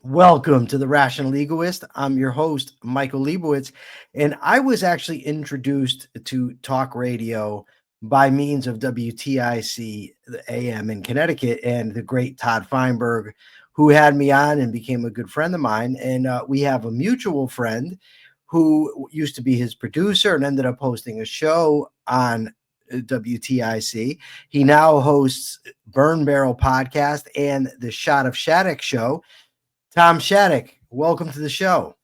Welcome to the Rational Egoist. I'm your host, Michael Liebowitz, and I was actually introduced to talk radio by means of WTIC, the AM in Connecticut, and the great Todd Feinberg, who had me on and became a good friend of mine. And we have a mutual friend who used to be his producer and ended up hosting a show on WTIC. He now hosts Burn Barrel Podcast and the Shattuck Show. Tom Shattuck, welcome to the show.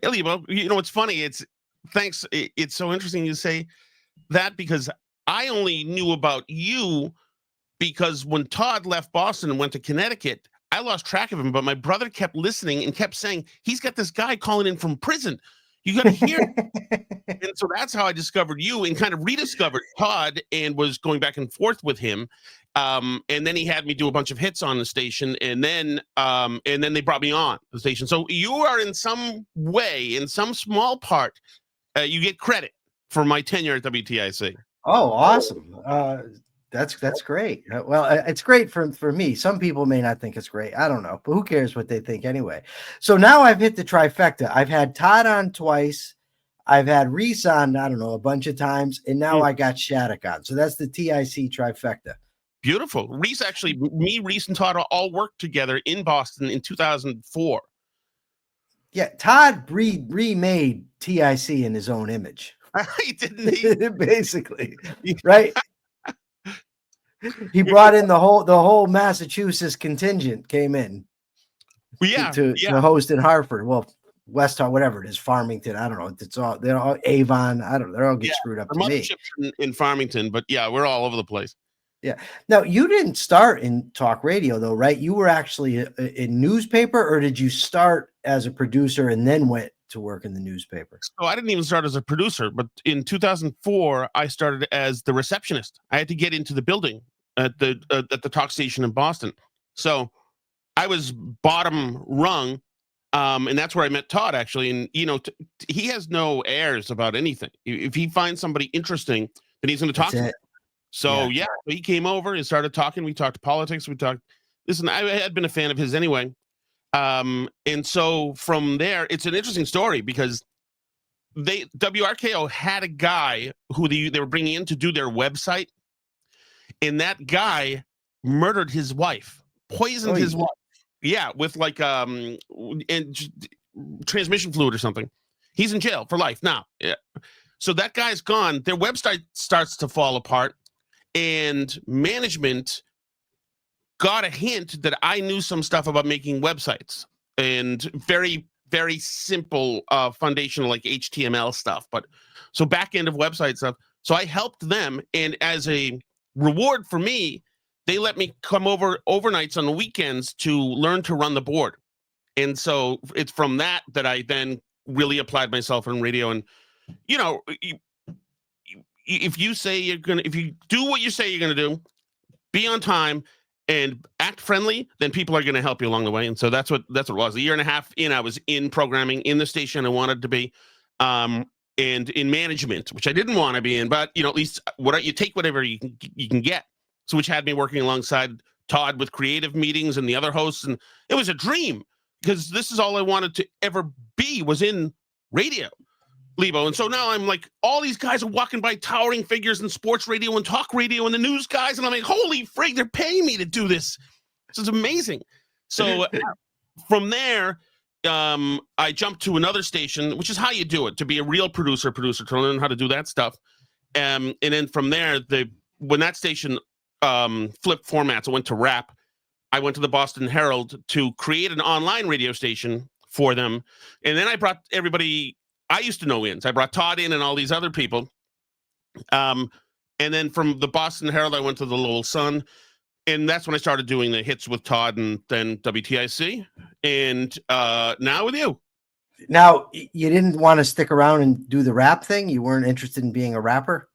Hey, Lebo, it's funny. It's so interesting you say that because I only knew about you because when Todd left Boston and went to Connecticut, I lost track of him, but my brother kept listening and kept saying, he's got this guy calling in from prison. You got to hear it. And so that's how I discovered you and kind of rediscovered Todd and was going back and forth with him. And then he had me do a bunch of hits on the station, and then they brought me on the station. So you are in some way, in some small part, you get credit for my tenure at WTIC. Oh, awesome. That's great. Well, it's great for me. Some people may not think it's great. I don't know, but who cares what they think anyway? So now I've hit the trifecta. I've had Todd on twice. I've had Reese on, I don't know, a bunch of times. And now I got Shattuck on. So that's the TIC trifecta. Beautiful. Reese, Reese and Todd all worked together in Boston in 2004. Yeah, Todd remade TIC in his own image. Didn't he? Basically, right? He brought in the whole Massachusetts contingent came in. To host in Hartford. Well, West, whatever it is, Farmington. I don't know. They're all Avon. I don't know. They're all get screwed up to me. In Farmington, but yeah, we're all over the place. Yeah. Now, you didn't start in talk radio, though, right? You were actually in newspaper, or did you start as a producer and then went to work in the newspaper? So I didn't even start as a producer, but in 2004, I started as the receptionist. I had to get into the building at the talk station in Boston. So I was bottom rung, and that's where I met Todd, actually. And, he has no airs about anything. If he finds somebody interesting, then he's going to talk to them. So he came over and started talking. We talked politics. Listen, I had been a fan of his anyway. And so from there, it's an interesting story because WRKO had a guy who they were bringing in to do their website. And that guy murdered his wife, poisoned his wife. Yeah, with transmission fluid or something. He's in jail for life now. Yeah. So that guy's gone. Their website starts to fall apart. And management got a hint that I knew some stuff about making websites and very, very simple foundational like HTML stuff. But so back end of website stuff. So I helped them. And as a reward for me, they let me come over overnights on the weekends to learn to run the board. And so it's from that I then really applied myself in radio. And, if you do what you say you're gonna do, be on time and act friendly, then people are gonna help you along the way. And so that's what it was. A year and a half in, I was in programming in the station I wanted to be, and in management, which I didn't want to be in, but at least you take whatever you can get. So which had me working alongside Todd with creative meetings and the other hosts, and it was a dream because this is all I wanted to ever be was in radio. Lebo. And so now I'm like, all these guys are walking by, towering figures in sports radio and talk radio and the news guys. And I'm like, holy frig, they're paying me to do this. This is amazing. So from there, I jumped to another station, which is how you do it, to be a real producer, to learn how to do that stuff. And then from there, when that station flipped formats, I went to rap. I went to the Boston Herald to create an online radio station for them. And then I brought everybody I used to know in. So I brought Todd in and all these other people. And then from the Boston Herald, I went to the Lowell Sun. And that's when I started doing the hits with Todd and then WTIC. And now with you. Now, you didn't want to stick around and do the rap thing? You weren't interested in being a rapper?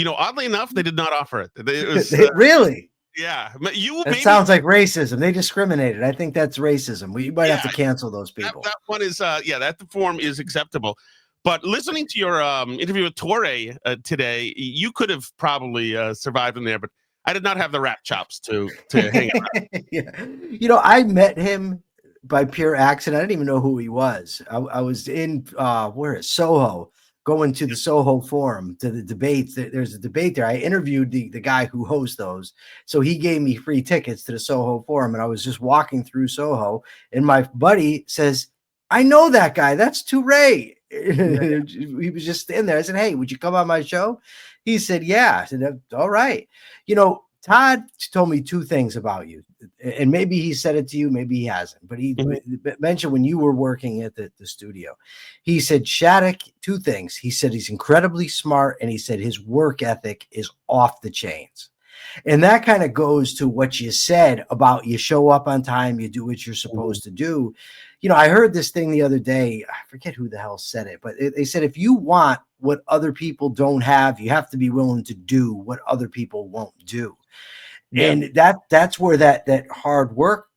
Oddly enough, they did not offer it. It was, really? Yeah. That sounds like racism. They discriminated. I think that's racism. We might have to cancel those people. That one is, that form is acceptable. But listening to your interview with Torre today, you could have probably survived in there, but I did not have the rap chops to hang around. Yeah. I met him by pure accident. I didn't even know who he was. I was in where is Soho, going to the Soho Forum to the debates. There's a debate there. I interviewed the guy who hosts those, so he gave me free tickets to the Soho Forum, and I was just walking through Soho, and my buddy says, "I know that guy. That's Touré." Yeah. He was just standing there. I said, "Hey, would you come on my show?" He said, "Yeah." I said, "All right." Todd told me two things about you, and maybe he said it to you, maybe he hasn't, but he mentioned when you were working at the studio, he said, Shattuck, two things. He said he's incredibly smart, and he said his work ethic is off the chains. And that kind of goes to what you said about you show up on time, you do what you're supposed to do. I heard this thing the other day. I forget who the hell said it, but they said if you want what other people don't have, you have to be willing to do what other people won't do. Yeah. And that's where that hard work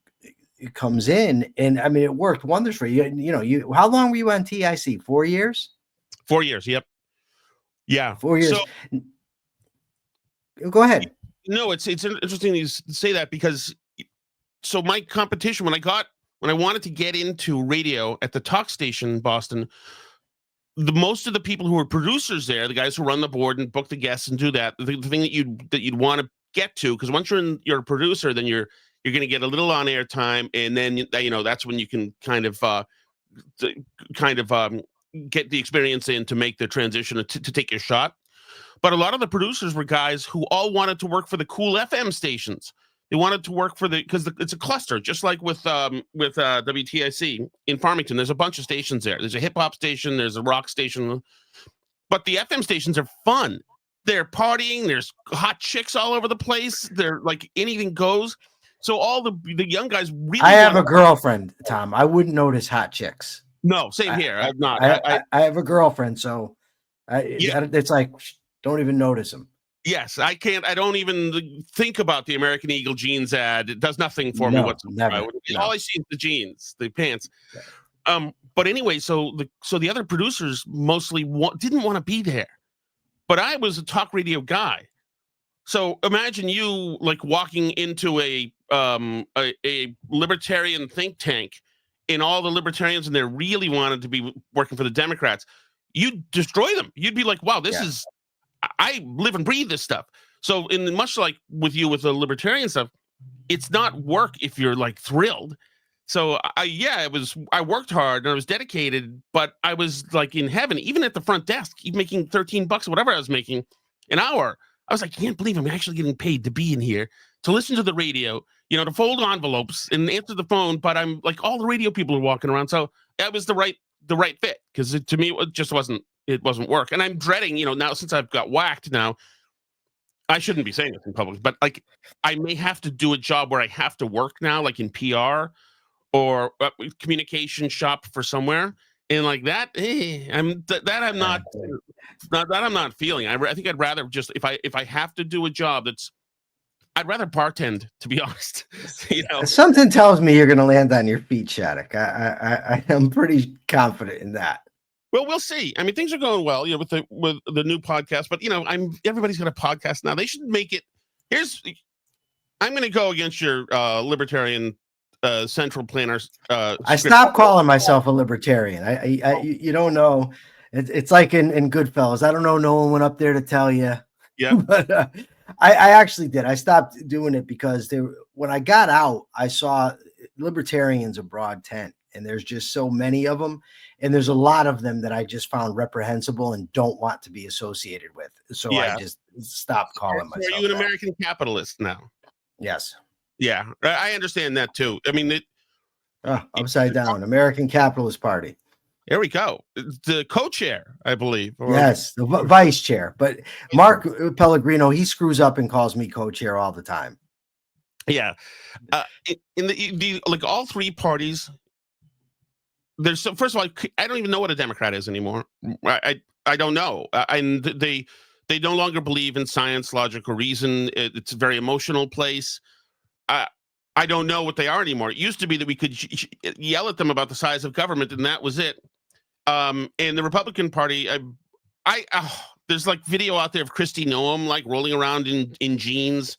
comes in. And I mean, it worked wonders for you. How long were you on TIC? 4 years? 4 years. Yep. Yeah. 4 years. So, go ahead. No, it's interesting you say that, because so my competition, when I wanted to get into radio at the talk station in Boston, most of the people who were producers there, the guys who run the board and book the guests and do that, the thing that you'd want to get to, because once you're a producer, then you're going to get a little on air time, and then that's when you can kind of get the experience in to make the transition to take your shot. But a lot of the producers were guys who all wanted to work for the cool FM stations. They wanted to work for because it's a cluster, just like with WTIC in Farmington. There's a bunch of stations there. There's a hip hop station, there's a rock station, but the FM stations are fun. They're partying. There's hot chicks all over the place. They're like anything goes. So all the young guys really. I have a girlfriend, Tom. I wouldn't notice hot chicks. No, same here. I'm not. I have a girlfriend, so it's like don't even notice them. Yes, I can't. I don't even think about the American Eagle jeans ad. It does nothing for me whatsoever. All I see is the jeans, the pants. But anyway, so the other producers mostly didn't want to be there. But I was a talk radio guy. So imagine you like walking into a libertarian think tank, and all the libertarians in there really wanted to be working for the Democrats. You'd destroy them. You'd be like, wow, this is, I live and breathe this stuff. So much like with you with the libertarian stuff, it's not work if you're like thrilled. So I worked hard and I was dedicated, but I was like in heaven, even at the front desk, even making $13 or whatever I was making an hour. I was like, I can't believe I'm actually getting paid to be in here, to listen to the radio, to fold envelopes and answer the phone. But I'm like, all the radio people are walking around. So that was the right fit, because to me, it wasn't work. And I'm dreading, now since I've got whacked now, I shouldn't be saying this in public, but like I may have to do a job where I have to work now, like in PR or communication shop for somewhere. And like that, I'm not feeling. I think I'd rather just, if I have to do a job I'd rather bartend, to be honest. Something tells me you're going to land on your feet, Shattuck. I am pretty confident in that. Well, we'll see. I mean, things are going well, with the new podcast. But everybody's got a podcast now. They should make it. I'm going to go against your libertarian central planners. I stopped calling myself a libertarian. You don't know. It's like in Goodfellas. I don't know. No one went up there to tell you. Yeah. But I actually did. I stopped doing it because when I got out, I saw libertarians a broad tent, and there's just so many of them. And there's a lot of them that I just found reprehensible and don't want to be associated with. So I just stopped calling myself. Are you an American capitalist now? Yes. Yeah, I understand that too. I mean, upside down, American Capitalist Party. There we go. The co-chair, I believe. Yes, the vice chair. But Mark Pellegrino, he screws up and calls me co-chair all the time. Yeah. In the like all three parties, first of all, I don't even know what a Democrat is anymore. I don't know. And they no longer believe in science, logic, or reason. It's a very emotional place. I don't know what they are anymore. It used to be that we could yell at them about the size of government, and that was it. And the Republican Party, there's like video out there of Kristi Noem like rolling around in jeans,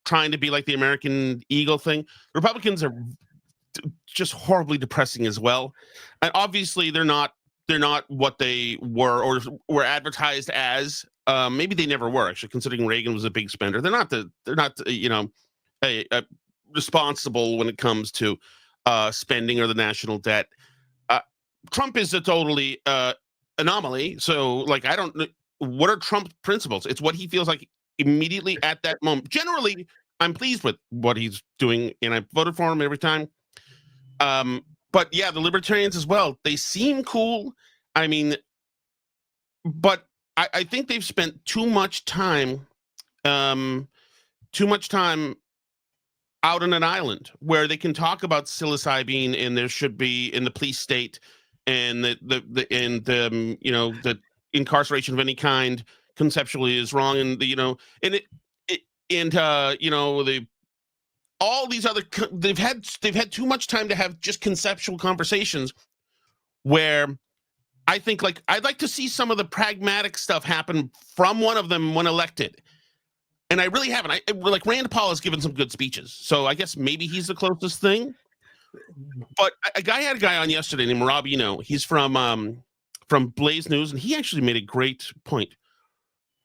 trying to be like the American Eagle thing. Republicans are just horribly depressing as well. And obviously they're not what they were or were advertised as. Maybe they never were, actually, considering Reagan was a big spender. They're not responsible when it comes to spending or the national debt. Trump is a totally anomaly. So, like, I don't know what are Trump's principles. It's what he feels like immediately at that moment. Generally, I'm pleased with what he's doing, and I voted for him every time. But yeah, the libertarians as well. They seem cool. I mean, but I think they've spent too much time out on an island where they can talk about psilocybin, and there should be in the police state, and the incarceration of any kind conceptually is wrong, and all these other they've had too much time to have just conceptual conversations where I think, like, I'd like to see some of the pragmatic stuff happen from one of them when elected. And I really haven't. Like, Rand Paul has given some good speeches, so I guess maybe he's the closest thing. But I had a guy on yesterday named Rob. He's from Blaze News, and he actually made a great point.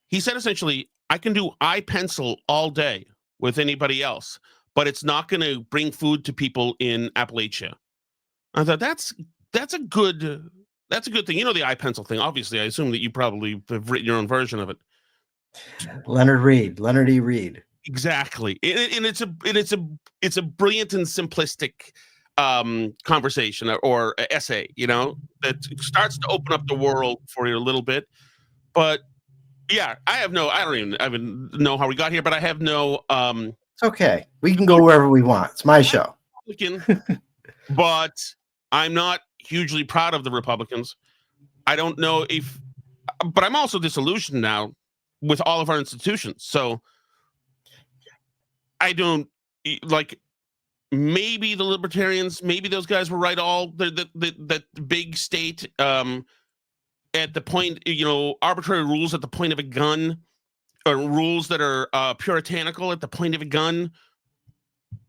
He said essentially, I can do iPencil all day with anybody else, but it's not going to bring food to people in Appalachia. I thought that's a good thing. The iPencil thing. Obviously, I assume that you probably have written your own version of it. Leonard E. Reed. Exactly, and it's a brilliant and simplistic conversation or essay, that starts to open up the world for you a little bit. But yeah, I don't even know how we got here, but I have no. It's okay. We can go wherever we want. It's my show. But I'm not hugely proud of the Republicans. I don't know but I'm also disillusioned now with all of our institutions. So I don't like. Maybe the libertarians, maybe those guys were right. All that big state at the point, arbitrary rules at the point of a gun, or rules that are puritanical at the point of a gun.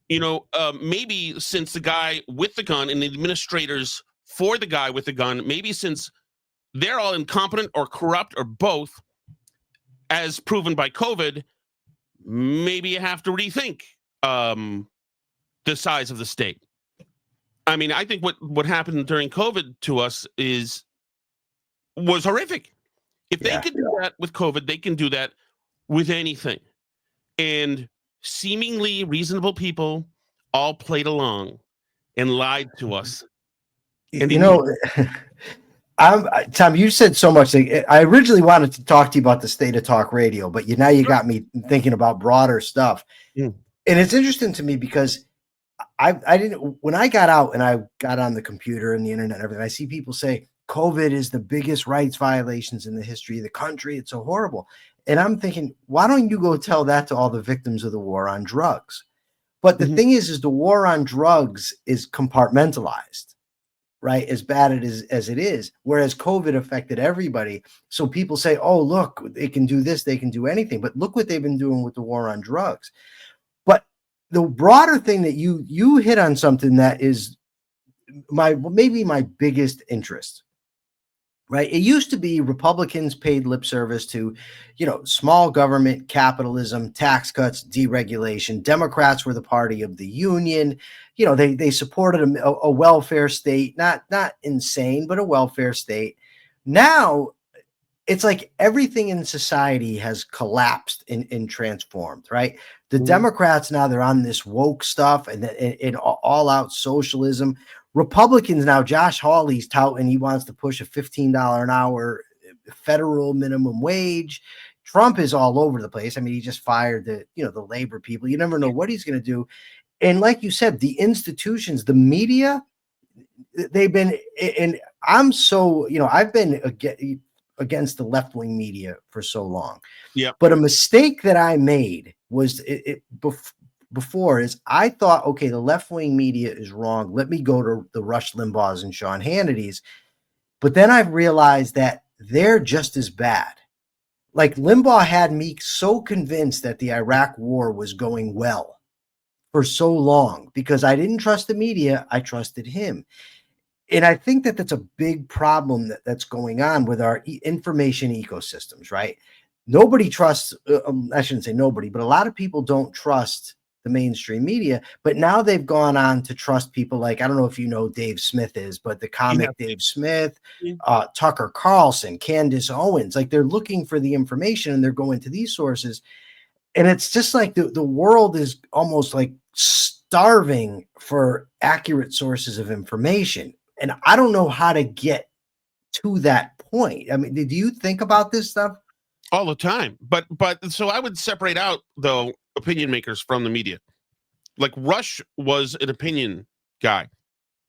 Maybe since the guy with the gun and the administrators for the guy with the gun, maybe since they're all incompetent or corrupt or both, as proven by COVID, maybe you have to rethink the size of the state. I mean, I think what happened during COVID to us was horrific. If they could do that with COVID, they can do that with anything. And seemingly reasonable people all played along and lied to us. And Tom, you said so much. I originally wanted to talk to you about the state of talk radio, but now you got me thinking about broader stuff. And it's interesting to me because I didn't, when I got out and I got on the computer and the internet and everything, I see people say COVID is the biggest rights violations in the history of the country. It's so horrible. And I'm thinking, why don't you go tell that to all the victims of the war on drugs? But the thing is the war on drugs is compartmentalized, right? As bad as it is, whereas COVID affected everybody. So people say, oh, look, they can do this, they can do anything. But look what they've been doing with the war on drugs. But the broader thing that you hit on something that is maybe my biggest interest, right? It used to be Republicans paid lip service to, small government, capitalism, tax cuts, deregulation. Democrats were the party of the union. They supported a welfare state, not insane, but a welfare state. Now it's like everything in society has collapsed and transformed, right? The Democrats now, they're on this woke stuff and all out socialism. Republicans now, Josh Hawley's touting he wants to push a $15 an hour federal minimum wage. Trump is all over the place. I mean, he just fired the labor people. You never know what he's going to do. And like you said, the institutions, the media, they've been, and I'm so, I've been against the left-wing media for so long. Yeah. But a mistake that I made was before is I thought, okay, the left-wing media is wrong. Let me go to the Rush Limbaughs and Sean Hannity's. But then I've realized that they're just as bad. Like Limbaugh had me so convinced that the Iraq war was going well for so long because I didn't trust the media. I trusted him. And I think that that's a big problem that's going on with our information ecosystems, right? Nobody trusts, I shouldn't say nobody, but a lot of people don't trust the mainstream media. But now they've gone on to trust people like, I don't know if you know Dave Smith is, but the Yeah. comic Dave Smith, Tucker Carlson, Candace Owens, like they're looking for the information and they're going to these sources. And it's just like the world is almost like starving for accurate sources of information. And I don't know how to get to that point. I mean, did you think about this stuff? All the time. But so I would separate out, though, opinion makers from the media. Like Rush was an opinion guy.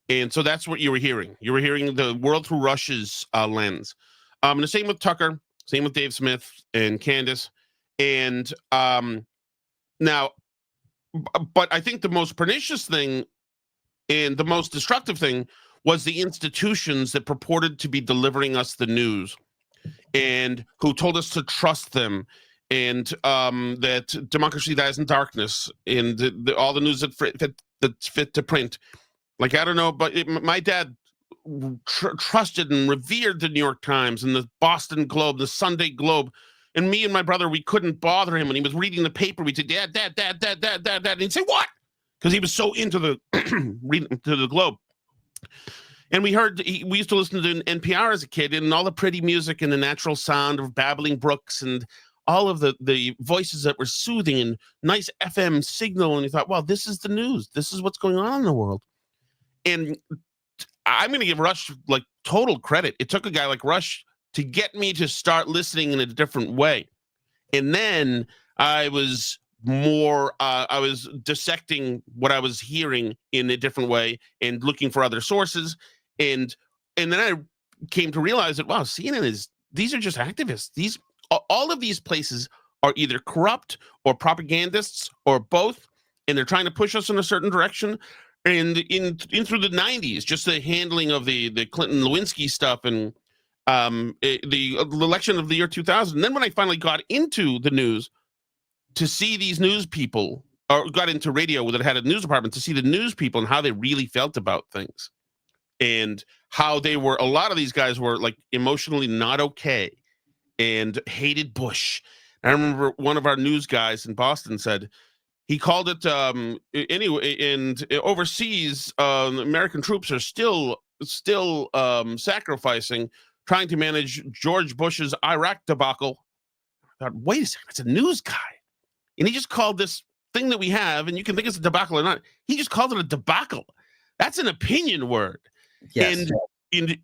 And so that's what you were hearing. You were hearing the world through Rush's lens. And the same with Tucker, same with Dave Smith and Candace. And now, but I think the most pernicious thing and the most destructive thing was the institutions that purported to be delivering us the news and who told us to trust them, and that democracy dies in darkness, and all the news that's fit to print. Like, I don't know, but my dad trusted and revered the New York Times and the Boston Globe, the Sunday Globe. And me and my brother, we couldn't bother him when he was reading the paper. We'd say, Dad. And he'd say, what? Because he was so into the reading to the Globe. And we used to listen to NPR as a kid, and all the pretty music and the natural sound of babbling brooks and all of the voices that were soothing and nice FM signal. And you thought, well, this is the news. This is what's going on in the world. And I'm going to give Rush like total credit. It took a guy like Rush to get me to start listening in a different way. And then I was dissecting what I was hearing in a different way and looking for other sources. And then I came to realize that, wow, CNN these are just activists. All of these places are either corrupt or propagandists or both, and they're trying to push us in a certain direction. And in through the 90s, just the handling of the Clinton Lewinsky stuff and the election of the year 2000. And then when I finally got into the news to see these news people, or got into radio that had a news department, to see the news people and how they really felt about things, and how a lot of these guys were like emotionally not okay and hated Bush. I remember one of our news guys in Boston said, he called it anyway, and overseas, American troops are still sacrificing, trying to manage George Bush's Iraq debacle. I thought, wait a second, it's a news guy. And he just called this thing that we have, and you can think it's a debacle or not, he just called it a debacle. That's an opinion word. Yes. And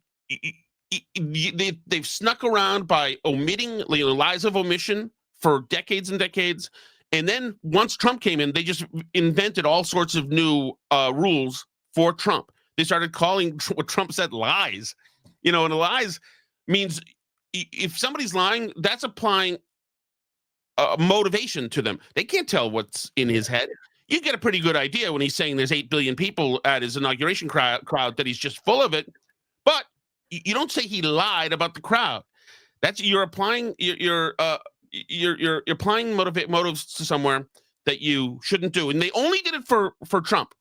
they've snuck around by omitting lies of omission for decades and decades. And then once Trump came in, they just invented all sorts of new rules for Trump. They started calling what Trump said lies. And lies means if somebody's lying, that's applying motivation to them. They can't tell what's in his head. You get a pretty good idea when he's saying there's 8 billion people at his inauguration crowd that he's just full of it. But you don't say he lied about the crowd. You're applying you're applying motives to somewhere that you shouldn't do. And they only did it for Trump.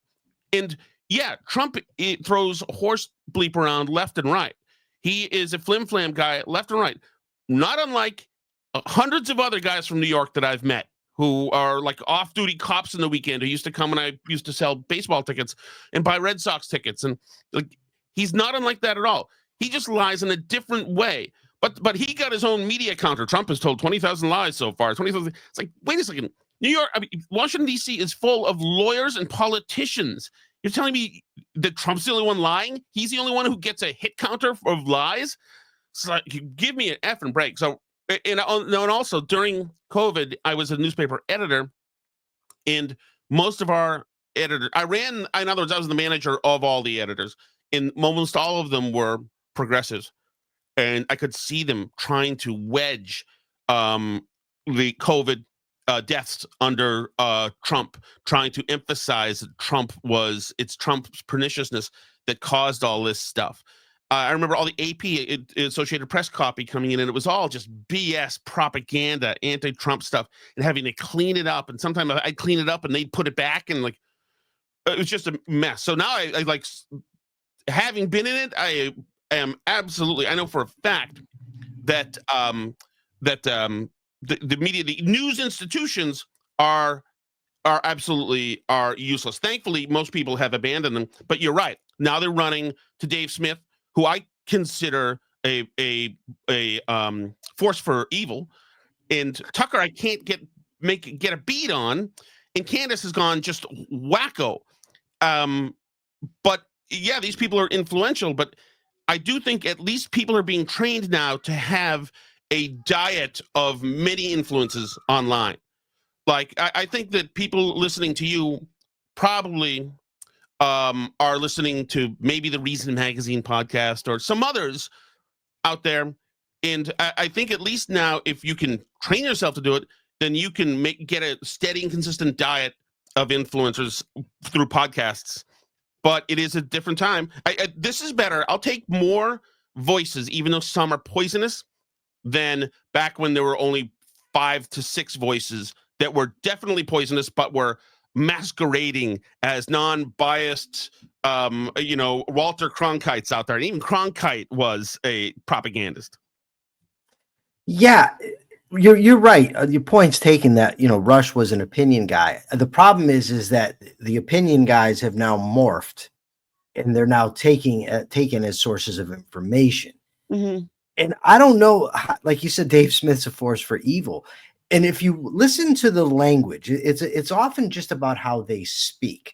And yeah, Trump throws horse bleep around left and right. He is a flim-flam guy left and right. Not unlike hundreds of other guys from New York that I've met who are like off-duty cops in the weekend who used to come when I used to sell baseball tickets and buy Red Sox tickets. And like, he's not unlike that at all. He just lies in a different way. But he got his own media counter. Trump has told 20,000 lies so far. 20,000. It's like, wait a second. Washington, D.C. is full of lawyers and politicians. You're telling me that Trump's the only one lying? He's the only one who gets a hit counter of lies? It's like, give me an effing break. So, and also during COVID, I was a newspaper editor, and most of our editors, in other words, I was the manager of all the editors, and almost all of them were progressives. And I could see them trying to wedge the COVID deaths under Trump, trying to emphasize that it's Trump's perniciousness that caused all this stuff. I remember all the AP, Associated Press copy coming in, and it was all just BS propaganda, anti-Trump stuff, and having to clean it up. And sometimes I'd clean it up, and they'd put it back, and like, it was just a mess. So now I like, having been in it, I am absolutely, I know for a fact that the media, the news institutions are absolutely are useless. Thankfully, most people have abandoned them. But you're right. Now they're running to Dave Smith, who I consider a force for evil, and Tucker I can't get a beat on, and Candace has gone just wacko. But yeah, these people are influential, but I do think at least people are being trained now to have a diet of many influences online. Like, I think that people listening to you probably are listening to maybe the Reason Magazine podcast or some others out there. And I think at least now, if you can train yourself to do it, then you can get a steady and consistent diet of influencers through podcasts. But it is a different time. This is better. I'll take more voices, even though some are poisonous, than back when there were only 5 to 6 voices that were definitely poisonous, but were masquerading as non-biased, Walter Cronkite's out there. And even Cronkite was a propagandist. Yeah, you're right. Your point's taken that, Rush was an opinion guy. The problem is that the opinion guys have now morphed, and they're now taken as sources of information. Mm-hmm. And I don't know, like you said, Dave Smith's a force for evil. And if you listen to the language, it's often just about how they speak.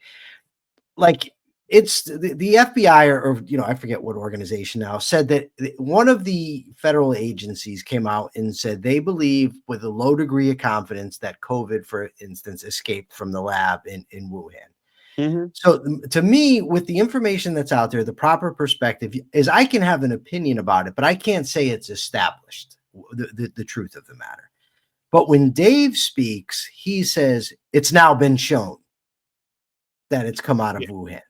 Like, it's the FBI or I forget what organization now said that one of the federal agencies came out and said they believe with a low degree of confidence that COVID, for instance, escaped from the lab in Wuhan. Mm-hmm. So to me, with the information that's out there, the proper perspective is I can have an opinion about it, but I can't say it's established, the truth of the matter. But when Dave speaks, he says it's now been shown that it's come out of Wuhan.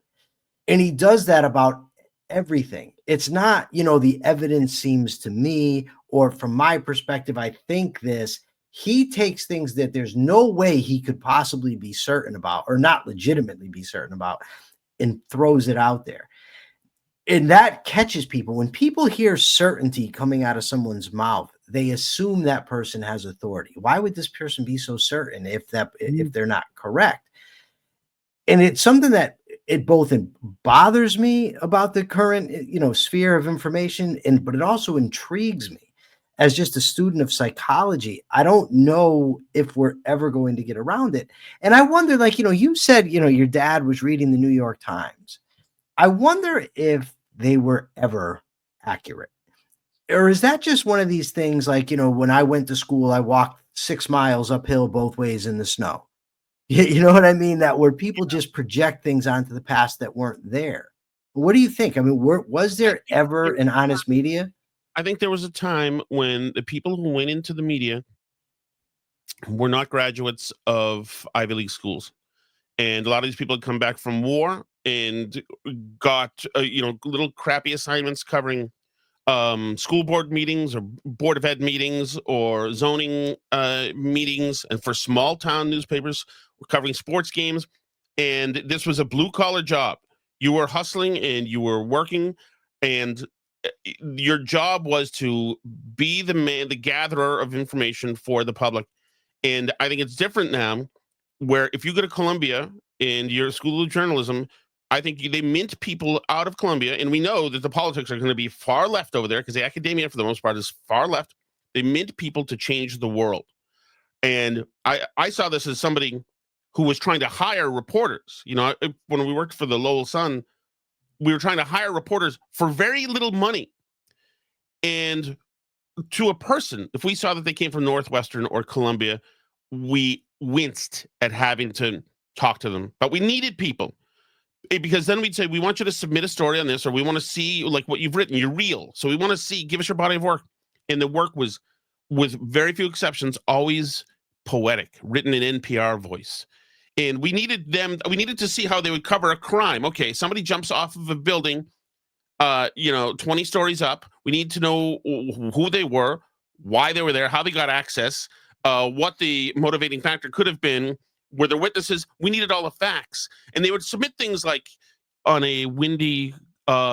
And he does that about everything. It's not, the evidence seems to me, or from my perspective, I think this. He takes things that there's no way he could possibly be certain about, or not legitimately be certain about, and throws it out there. And that catches people. When people hear certainty coming out of someone's mouth, they assume that person has authority. Why would this person be so certain if they're not correct? And it's something that it both bothers me about the current, sphere of information, but it also intrigues me as just a student of psychology. I don't know if we're ever going to get around it. And I wonder, like, you said, your dad was reading the New York Times. I wonder if they were ever accurate. Or is that just one of these things like, when I went to school, I walked 6 miles uphill both ways in the snow. You know what I mean? That where people just project things onto the past that weren't there. What do you think? I mean, was there ever an honest media? I think there was a time when the people who went into the media were not graduates of Ivy League schools. And a lot of these people had come back from war and got, little crappy assignments covering school board meetings or board of ed meetings or zoning meetings, and for small town newspapers covering sports games. And this was a blue collar job. You were hustling and you were working, and your job was to be the gatherer of information for the public. And I think it's different now, where if you go to Columbia and your school of journalism, I think they mint people out of Columbia, and we know that the politics are going to be far left over there because the academia, for the most part, is far left. They mint people to change the world. And I saw this as somebody who was trying to hire reporters. When we worked for the Lowell Sun, we were trying to hire reporters for very little money. And to a person, if we saw that they came from Northwestern or Columbia, we winced at having to talk to them. But we needed people, because then we'd say, we want you to submit a story on this, or we want to see like what you've written. You're real. So we want to see, give us your body of work. And the work was, with very few exceptions, always poetic, written in NPR voice. And we needed to see how they would cover a crime. Okay, somebody jumps off of a building, 20 stories up. We need to know who they were, why they were there, how they got access, what the motivating factor could have been, were their witnesses. We needed all the facts. And they would submit things like, on a windy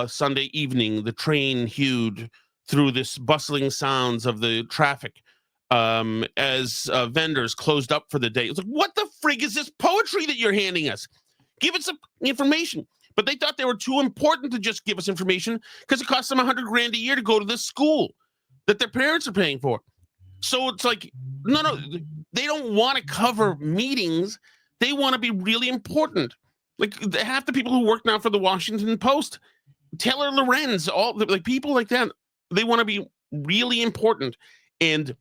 Sunday evening, the train hewed through this bustling sounds of the traffic as vendors closed up for the day. It's like, what the frig is this poetry that you're handing us? Give us some information. But they thought they were too important to just give us information because it costs them $100,000 a year to go to this school that their parents are paying for. So it's like, no, they don't want to cover meetings. They want to be really important. Like half the people who work now for the Washington Post, Taylor Lorenz, all like people like that, they want to be really important. And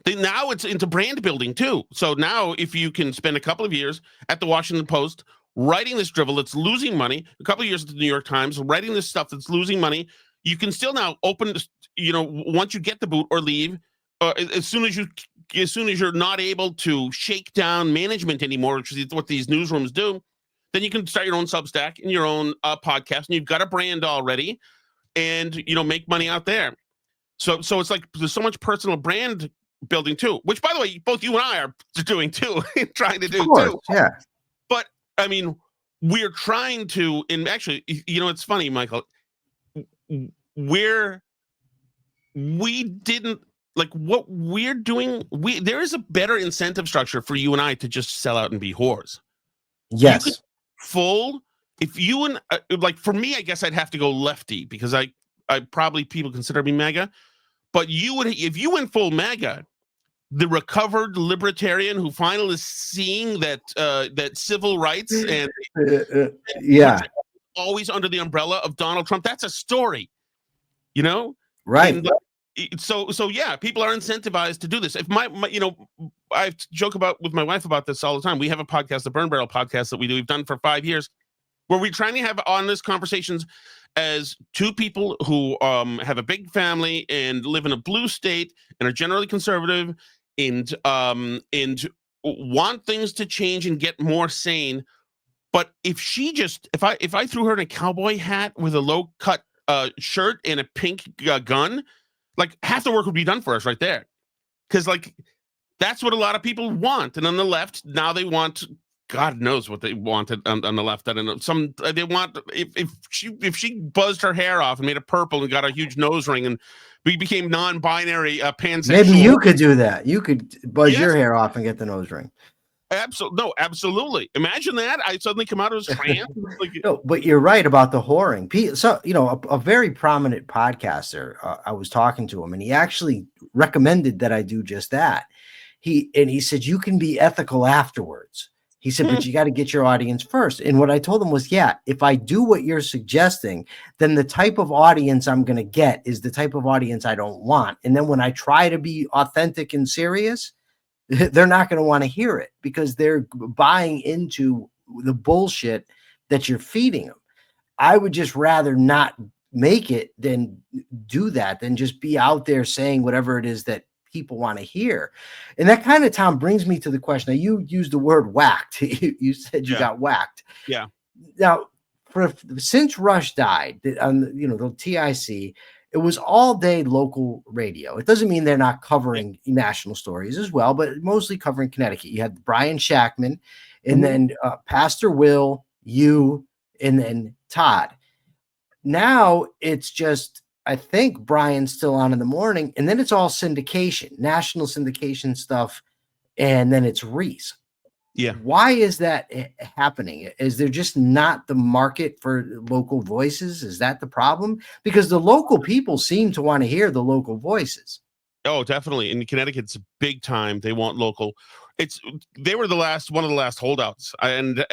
now it's into brand building too. So now if you can spend a couple of years at the Washington Post writing this drivel that's losing money, a couple of years at the New York Times writing this stuff that's losing money, you can still now open, once you get the boot or leave, as soon as you're not able to shake down management anymore, which is what these newsrooms do, then you can start your own Substack and your own podcast, and you've got a brand already, and make money out there. So it's like there's so much personal brand building too, which by the way, both you and I are doing too, trying to do too. Yeah. But I mean, we're trying to, and actually, it's funny, Michael. We didn't like what we're doing. There is a better incentive structure for you and I to just sell out and be whores. Yes. If you and like for me, I guess I'd have to go lefty because I probably people consider me MAGA. But if you went full MAGA, the recovered libertarian who finally is seeing that civil rights and always under the umbrella of Donald Trump, that's a story, right? And, so yeah, people are incentivized to do this. If I joke with my wife about this all the time. We have a podcast, the Burn Barrel podcast that we've done for 5 years, where we're trying to have honest conversations as two people who have a big family and live in a blue state and are generally conservative and want things to change and get more sane. But if I threw her in a cowboy hat with a low cut shirt and a pink gun, like half the work would be done for us right there. Because like that's what a lot of people want. And on the left, now they want, God knows what they wanted on the left. I don't know. They want if she buzzed her hair off and made it purple and got a huge nose ring and we became non-binary pansexual. Maybe you could do that. You could buzz your hair off and get the nose ring. Absolutely. Imagine that. I suddenly come out as trans. No, but you're right about the whoring. So, a very prominent podcaster, I was talking to him and he actually recommended that I do just that. He said, you can be ethical afterwards. He said, but you got to get your audience first. And what I told him was, yeah, if I do what you're suggesting, then the type of audience I'm going to get is the type of audience I don't want. And then when I try to be authentic and serious, they're not going to want to hear it because they're buying into the bullshit that you're feeding them. I would just rather not make it than do that, than just be out there saying whatever it is that people want to hear. And that kind of, Tom, brings me to the question. Now, you used the word whacked. You said you got whacked. Yeah. Now, since Rush died on the TIC, it was all day local radio. It doesn't mean they're not covering national stories as well, but mostly covering Connecticut. You had Brian Shackman, and then Pastor Will, you, and then Todd. Now it's just, I think Brian's still on in the morning, and then it's all syndication, national syndication stuff, and then it's Reese. Yeah. Why is that happening? Is there just not the market for local voices? Is that the problem? Because the local people seem to want to hear the local voices. Oh, definitely. In Connecticut, it's big time. They want local. They were one of the last holdouts. And,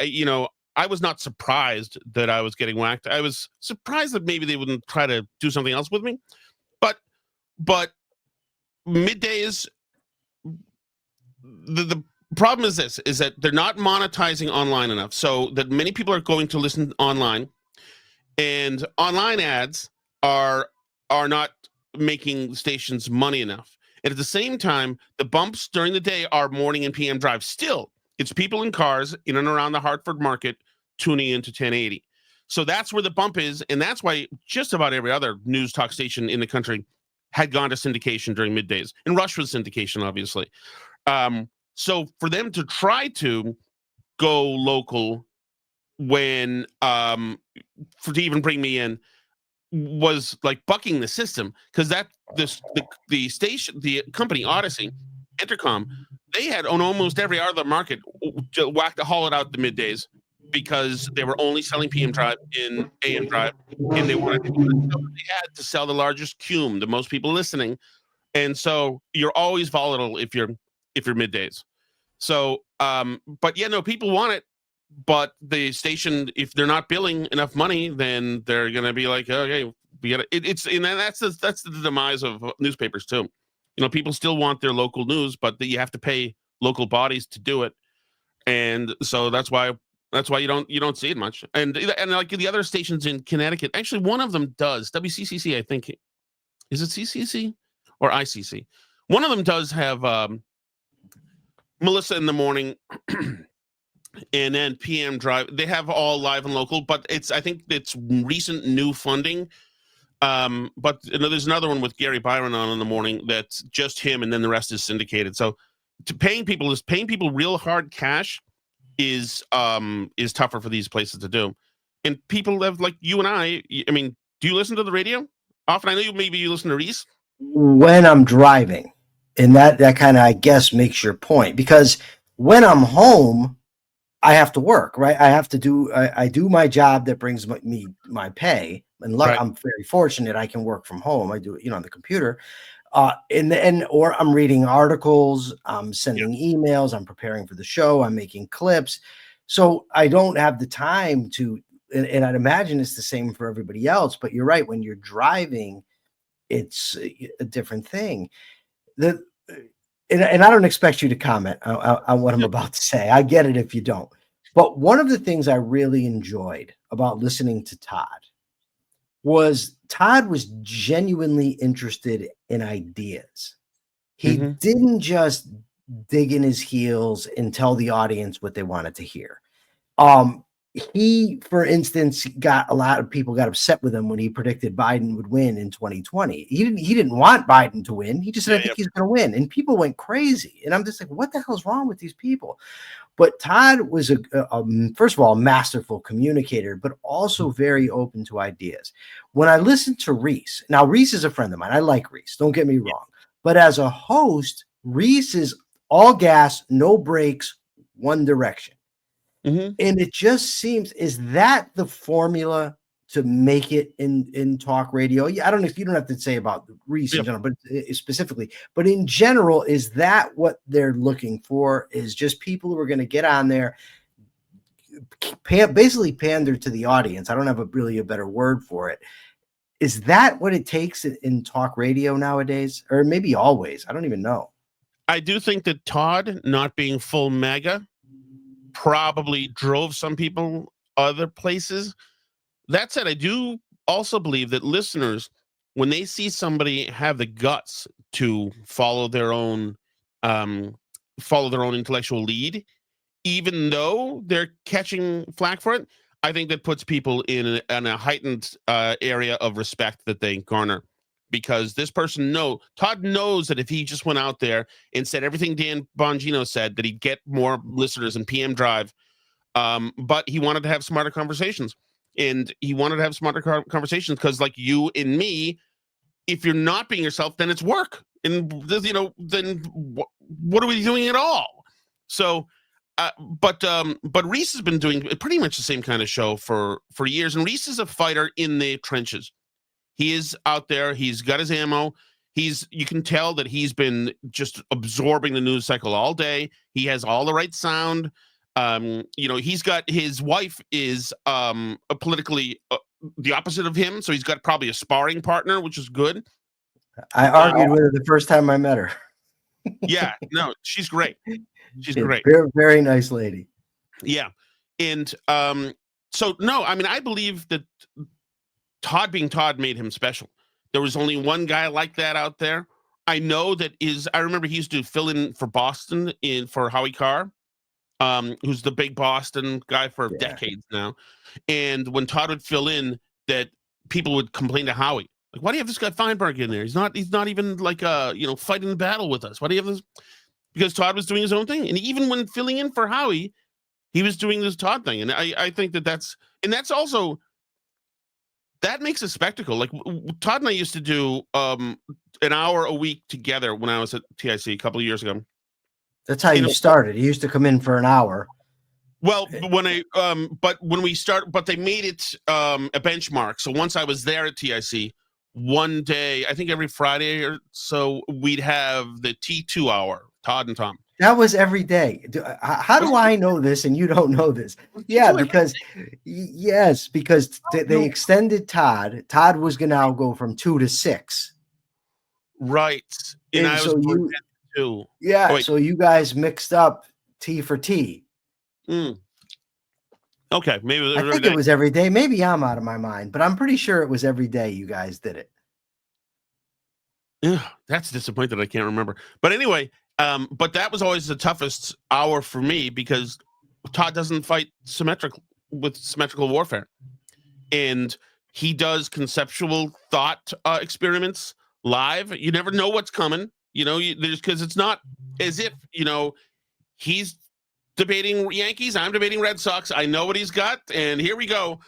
I was not surprised that I was getting whacked. I was surprised that maybe they wouldn't try to do something else with me. But middays, the problem is that they're not monetizing online enough, so that many people are going to listen online, and online ads are not making stations money enough. And at the same time, the bumps during the day are morning and PM drive. Still, it's people in cars in and around the Hartford market tuning into 1080. So that's where the bump is, and that's why just about every other news talk station in the country had gone to syndication during middays. And Rush was syndication, obviously. So for them to try to go local when to even bring me in was like bucking the system, because the station, the company Odyssey Intercom, they had on almost every other market haul it out the middays because they were only selling PM drive in AM drive, and they wanted to sell what they had to sell the largest cume, the most people listening. And so you're always volatile if you're middays. So but yeah, no, people want it, but the station, if they're not billing enough money, then they're gonna be like, okay, we got it's and that's the demise of newspapers too. You know, people still want their local news, but you have to pay local bodies to do it, and so that's why you don't see it much. And like the other stations in Connecticut, actually, one of them does, WCCC, I think. Is it CCC or ICC? One of them does have Melissa in the morning. And then PM drive, they have all live and local, but I think it's recent new funding. But there's another one with Gary Byron on in the morning that's just him, and then the rest is syndicated. So paying people real hard cash is tougher for these places to do. And people have, like you and I mean, do you listen to the radio often? I know maybe you listen to Reese. When I'm driving, and that kind of, I guess, makes your point, because when I'm home, I have to work, right? I have to do, I do my job that brings me my pay. And Right. I'm very fortunate. I can work from home. I do it, on the computer. Or I'm reading articles, I'm sending emails, I'm preparing for the show, I'm making clips. So I don't have the time to, and I'd imagine it's the same for everybody else, but you're right. When you're driving, it's a different thing. And I don't expect you to comment on what I'm about to say. I get it if you don't. But one of the things I really enjoyed about listening to Todd was genuinely interested in ideas. He didn't just dig in his heels and tell the audience what they wanted to hear. He, for instance, a lot of people got upset with him when he predicted Biden would win in 2020. He didn't want Biden to win. He just said, I think he's going to win. And people went crazy. And I'm just like, what the hell is wrong with these people? But Todd was first of all, a masterful communicator, but also very open to ideas. When I listened to Reese, now Reese is a friend of mine. I like Reese. Don't get me wrong. But as a host, Reese is all gas, no brakes, one direction. And it just seems, is that the formula to make it in talk radio? Yeah, I don't know if you don't have to say about Reese in general, but specifically, but in general, is that what they're looking for? Is just people who are going to get on there, basically pander to the audience? I don't have really a better word for it. Is that what it takes in talk radio nowadays, or maybe always? I don't even know. I do think that Todd not being full mega probably drove some people other places. That said, I do also believe that listeners, when they see somebody have the guts to follow their own intellectual lead, even though they're catching flack for it, I think that puts people in a heightened area of respect that they garner. Because this person Todd knows that if he just went out there and said everything Dan Bongino said, that he'd get more listeners in PM Drive. But he wanted to have smarter conversations. And he wanted to have smarter conversations because, like you and me, if you're not being yourself, then it's work. And, then what are we doing at all? So, but Reese has been doing pretty much the same kind of show for years. And Reese is a fighter in the trenches. He is out there. He's got his ammo. You can tell that he's been just absorbing the news cycle all day. He has all the right sound. He's got, his wife is politically the opposite of him. So he's got probably a sparring partner, which is good. I argued with her the first time I met her. Yeah, no, she's great. She's great. Very, very nice lady. Yeah. And so, no, I mean, I believe that Todd being Todd made him special. There was only one guy like that out there. I know that I remember he used to fill in for Boston for Howie Carr, who's the big Boston guy for decades now. And when Todd would fill in, that people would complain to Howie, like, why do you have this guy Feinberg in there? He's not even like fighting the battle with us. Why do you have this? because Todd was doing his own thing. And even when filling in for Howie, he was doing this Todd thing. And I think that's also, that makes a spectacle. Like Todd and I used to do an hour a week together when I was at TIC a couple of years ago. That's how you started. He used to come in for an hour. Well, when but they made it a benchmark. So once I was there at TIC, one day, I think every Friday or so, we'd have the T2 hour, Todd and Tom. That was every day. How do I know this and you don't know this? Yeah, because they extended Todd. Todd was going to now go from 2 to 6. Right. And I so was too. Yeah. So you guys mixed up T for T. Okay. Maybe I think it was every day. Maybe I'm out of my mind, but I'm pretty sure it was every day you guys did it. Yeah, that's disappointing that I can't remember. But anyway, but that was always the toughest hour for me because Todd doesn't fight symmetrical warfare, and he does conceptual thought experiments live. You never know what's coming, because it's not as if he's debating Yankees, I'm debating Red Sox. I know what he's got, and here we go.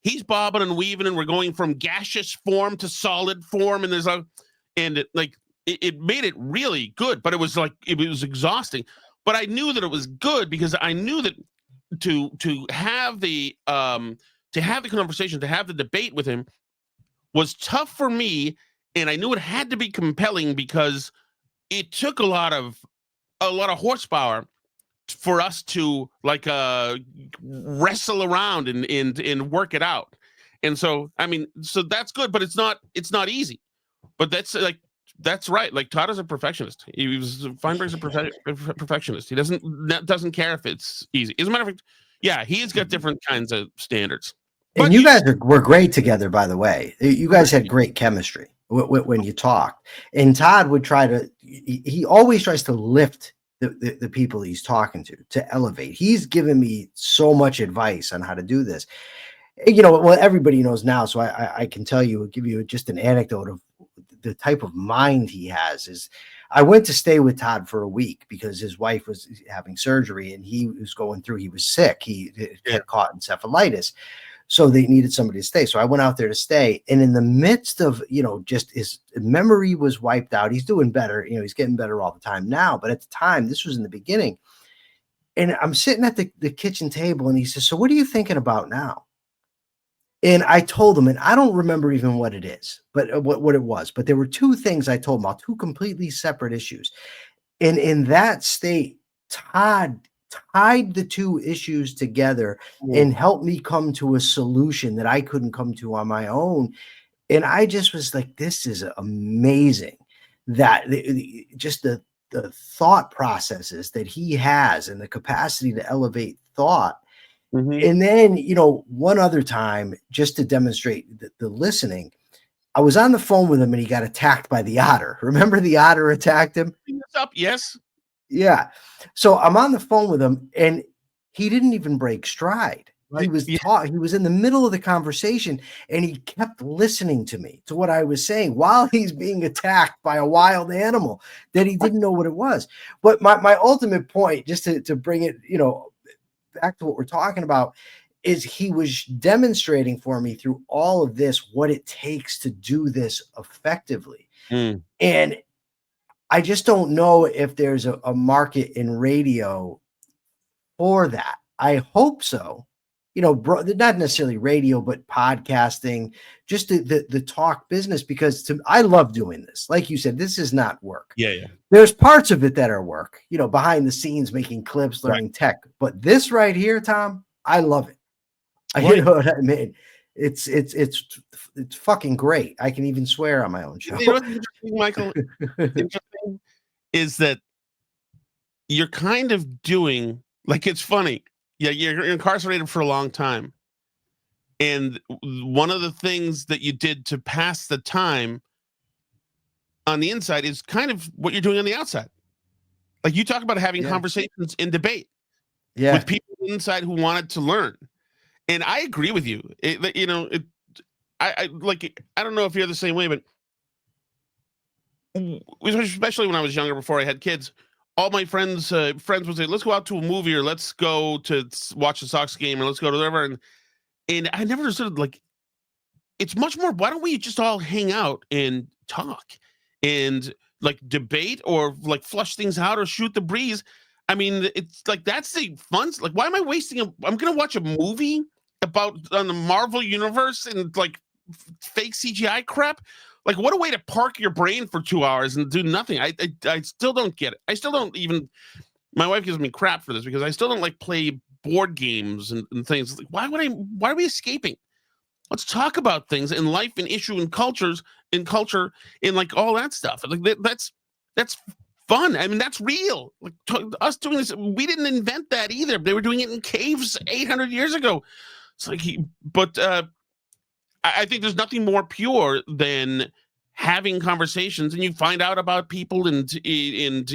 He's bobbing and weaving, and we're going from gaseous form to solid form, and it made it really good, but it was exhausting. But I knew that it was good because I knew that to have the conversation, to have the debate with him was tough for me, and I knew it had to be compelling because it took a lot of horsepower for us to wrestle around and work it out. And so so that's good, but it's not easy. But that's right. Like Todd is a perfectionist. Feinberg's a perfectionist. He doesn't care if it's easy. As a matter of fact, yeah, he's got different kinds of standards. And but you guys were great together, by the way. You guys had great chemistry when you talked. And Todd would he always tries to lift the people he's talking to elevate. He's given me so much advice on how to do this. Well, everybody knows now, so I can give you just an anecdote of the type of mind he has. Is I went to stay with Todd for a week because his wife was having surgery and he was sick. He had caught encephalitis. So they needed somebody to stay. So I went out there to stay. And in the midst of, just his memory was wiped out. He's doing better. He's getting better all the time now. But at the time, this was in the beginning. And I'm sitting at the kitchen table and he says, "So what are you thinking about now?" And I told him, and I don't remember even what it is, but what it was. But there were two things I told him about, two completely separate issues. And in that state, Todd tied the two issues together and helped me come to a solution that I couldn't come to on my own. And I just was like, this is amazing that just the thought processes that he has and the capacity to elevate thought. Mm-hmm. And then, one other time, just to demonstrate the listening, I was on the phone with him and he got attacked by the otter. Remember the otter attacked him? Yes. Yeah. So I'm on the phone with him and he didn't even break stride. Right. He was in the middle of the conversation and he kept listening to me, to what I was saying while he's being attacked by a wild animal that he didn't know what it was. But my ultimate point, just to bring it, back to what we're talking about, is he was demonstrating for me through all of this what it takes to do this effectively. And I just don't know if there's a market in radio for that. I hope so. Not necessarily radio, but podcasting, just the talk business, because I love doing this. Like you said, this is not work. Yeah. There's parts of it that are work, behind the scenes, making clips, learning tech. But this right here, Tom, I love it. You know what I mean? It's fucking great. I can even swear on my own show. What's interesting, Michael, is that you're kind of doing, it's funny. Yeah, you're incarcerated for a long time. And one of the things that you did to pass the time on the inside is kind of what you're doing on the outside. Like you talk about having conversations in debate with people inside who wanted to learn. And I agree with you. I don't know if you're the same way, but especially when I was younger, before I had kids, all my friends would say, let's go out to a movie, or let's go to watch the Sox game, or let's go to whatever. And I never understood, like, it's much more, why don't we just all hang out and talk and like debate, or like flush things out, or shoot the breeze? I mean, it's like, that's the fun. Like, why am I wasting I'm gonna watch a movie about on the Marvel universe and like fake CGI crap? Like, what a way to park your brain for 2 hours and do nothing. I still don't get it. I still don't even, my wife gives me crap for this because I still don't like play board games and things. Like, why are we escaping? Let's talk about things in life and issue and cultures and culture and like all that stuff. Like that's fun. I mean, that's real. Like us doing this, we didn't invent that either. They were doing it in caves 800 years ago. It's like, I think there's nothing more pure than having conversations, and you find out about people and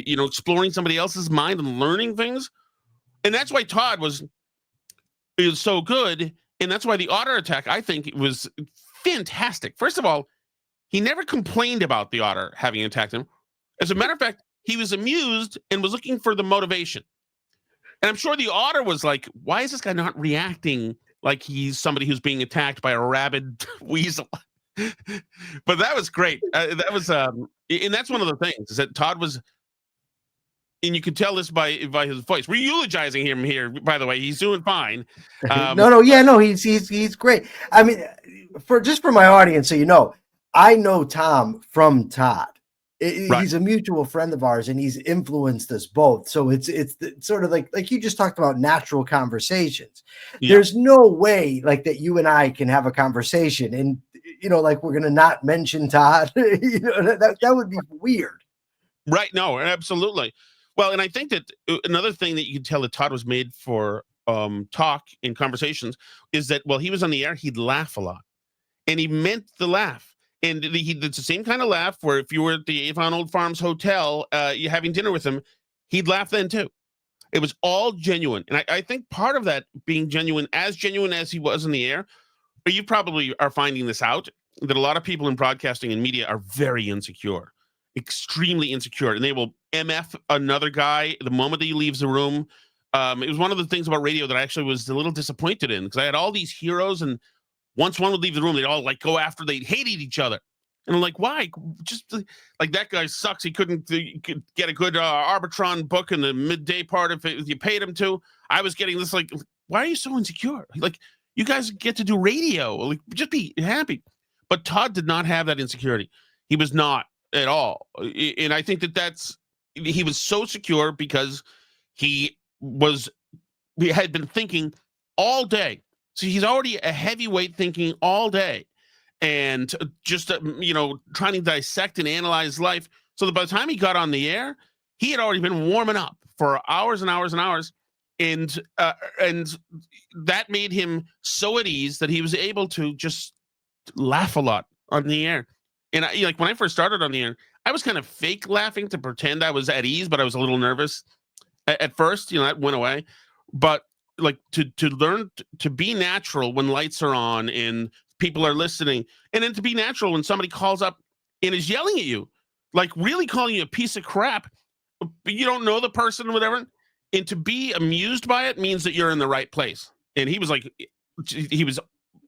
exploring somebody else's mind and learning things. And that's why Todd is so good. And that's why the otter attack, I think, was fantastic. First of all, he never complained about the otter having attacked him. As a matter of fact, he was amused and was looking for the motivation. And I'm sure the otter was like, why is this guy not reacting like he's somebody who's being attacked by a rabid weasel? But that was great. That was, and that's one of the things, is that Todd was, and you could tell this by his voice. We're eulogizing him here, by the way. He's doing fine. He's great. I mean, for my audience, so you know, I know Tom from Todd. Right. He's a mutual friend of ours, and he's influenced us both. So it's sort of like you just talked about, natural conversations. Yeah. There's no way like that you and I can have a conversation, and like we're gonna not mention Todd. That would be weird. Right. No, absolutely. Well, and I think that another thing that you can tell that Todd was made for talk and conversations is that while he was on the air, he'd laugh a lot, and he meant the laugh. And it's the same kind of laugh where if you were at the Avon Old Farms Hotel, you're having dinner with him, he'd laugh then too. It was all genuine. And I think part of that being genuine as he was in the air, but you probably are finding this out, that a lot of people in broadcasting and media are very insecure, extremely insecure, and they will MF another guy the moment that he leaves the room. It was one of the things about radio that I actually was a little disappointed in, because I had all these heroes, and once one would leave the room, they'd all like go after, they hated each other. And I'm like, why? Just like, that guy sucks. He could get a good Arbitron book in the midday part if you paid him to. I was getting this, like, why are you so insecure? Like, you guys get to do radio. Like, just be happy. But Todd did not have that insecurity. He was not at all. And I think he was so secure because he had been thinking all day. So he's already a heavyweight thinking all day, and just, trying to dissect and analyze life. So that by the time he got on the air, he had already been warming up for hours and hours and hours. And that made him so at ease that he was able to just laugh a lot on the air. And like when I first started on the air, I was kind of fake laughing to pretend I was at ease, but I was a little nervous at first. That went away. But like to learn to be natural when lights are on and people are listening, and then to be natural when somebody calls up and is yelling at you, like really calling you a piece of crap, but you don't know the person or whatever, and to be amused by it means that you're in the right place. And he was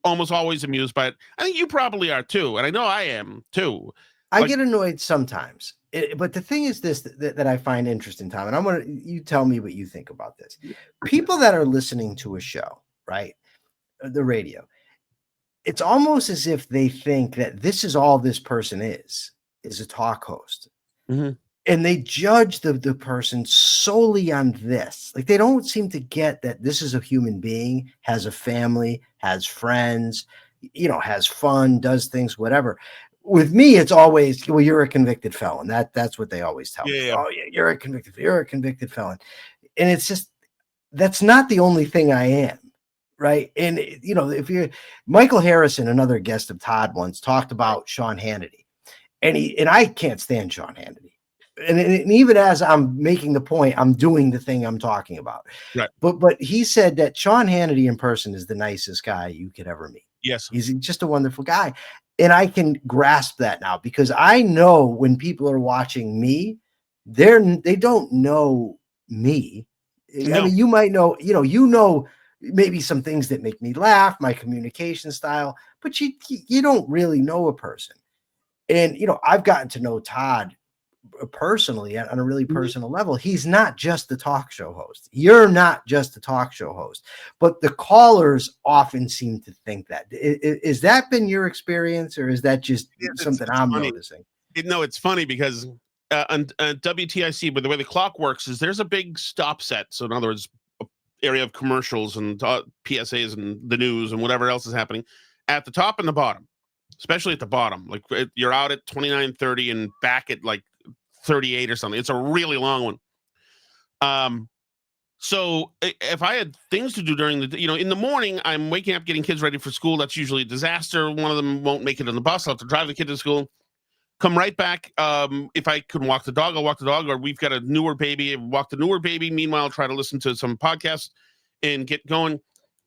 almost always amused by it. I think you probably are too, and I know I am too. I get annoyed sometimes, but the thing is this that I find interesting, Tom, and you tell me what you think about this. People that are listening to a show, right, the radio, it's almost as if they think that this is all this person is a talk host. Mm-hmm. And they judge the person solely on this. Like, they don't seem to get that this is a human being, has a family, has friends, has fun, does things, whatever. With me, it's always, well, you're a convicted felon. That's what they always tell me. Oh yeah, you're a convicted felon. And it's just, that's not the only thing I am. Right. And if Michael Harrison, another guest of Todd, once talked about Sean Hannity, and I can't stand Sean Hannity. And even as I'm making the point, I'm doing the thing I'm talking about. Right. But he said that Sean Hannity in person is the nicest guy you could ever meet. Yes. He's just a wonderful guy. And I can grasp that now, because I know when people are watching me, they don't know me. I mean, you might know, maybe some things that make me laugh, my communication style, but you don't really know a person. And I've gotten to know Todd personally on a really personal level. He's not just the talk show host. You're not just the talk show host, but the callers often seem to think that. Is that been your experience, or is that just something I'm noticing? No, it's funny because on WTIC, but the way the clock works is there's a big stop set. So in other words, area of commercials and PSAs and the news and whatever else is happening at the top and the bottom, especially at the bottom. Like you're out at 29:30 and back at like 38 or something. It's a really long one. So if I had things to do during the, in the morning, I'm waking up, getting kids ready for school. That's usually a disaster. One of them won't make it on the bus. I'll have to drive the kid to school, come right back. If I can walk the dog, I'll walk the dog, or we've got a newer baby, walk the newer baby. Meanwhile, try to listen to some podcasts and get going.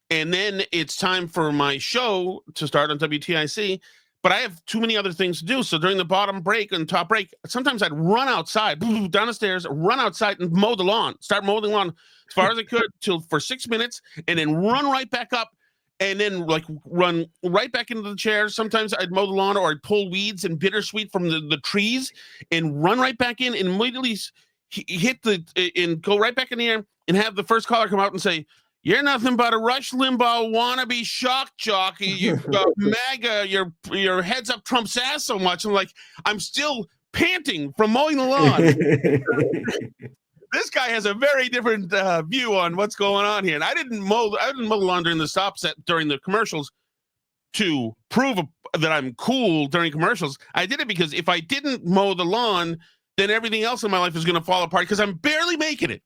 And then it's time for my show to start on WTIC. But I have too many other things to do. So during the bottom break and top break, sometimes I'd run outside, down the stairs, run outside and mow the lawn, start mowing the lawn as far as I could for 6 minutes, and then run right back up, and then like run right back into the chair. Sometimes I'd mow the lawn, or I'd pull weeds and bittersweet from the trees and run right back in and immediately hit and go right back in the air and have the first caller come out and say, "You're nothing but a Rush Limbaugh wannabe shock jockey. You've got MAGA, your heads up Trump's ass so much." I'm like, I'm still panting from mowing the lawn. This guy has a very different view on what's going on here. And I didn't mow the lawn during the stop set during the commercials to prove that I'm cool during commercials. I did it because if I didn't mow the lawn, then everything else in my life is going to fall apart because I'm barely making it.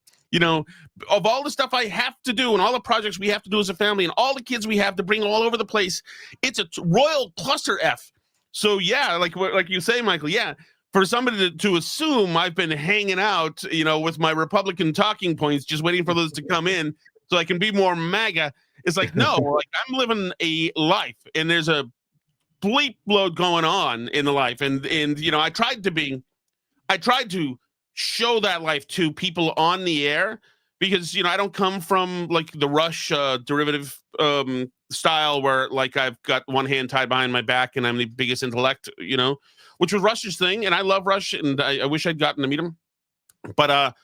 Of all the stuff I have to do and all the projects we have to do as a family and all the kids we have to bring all over the place, it's a royal cluster F. So yeah, like you say, Michael, yeah, for somebody to assume I've been hanging out, with my Republican talking points, just waiting for those to come in so I can be more MAGA, it's like, no, like I'm living a life and there's a bleep load going on in the life. And I tried to show that life to people on the air because I don't come from like the Rush derivative style where like I've got one hand tied behind my back and I'm the biggest intellect, which was Rush's thing, and I love Rush and I wish I'd gotten to meet him, but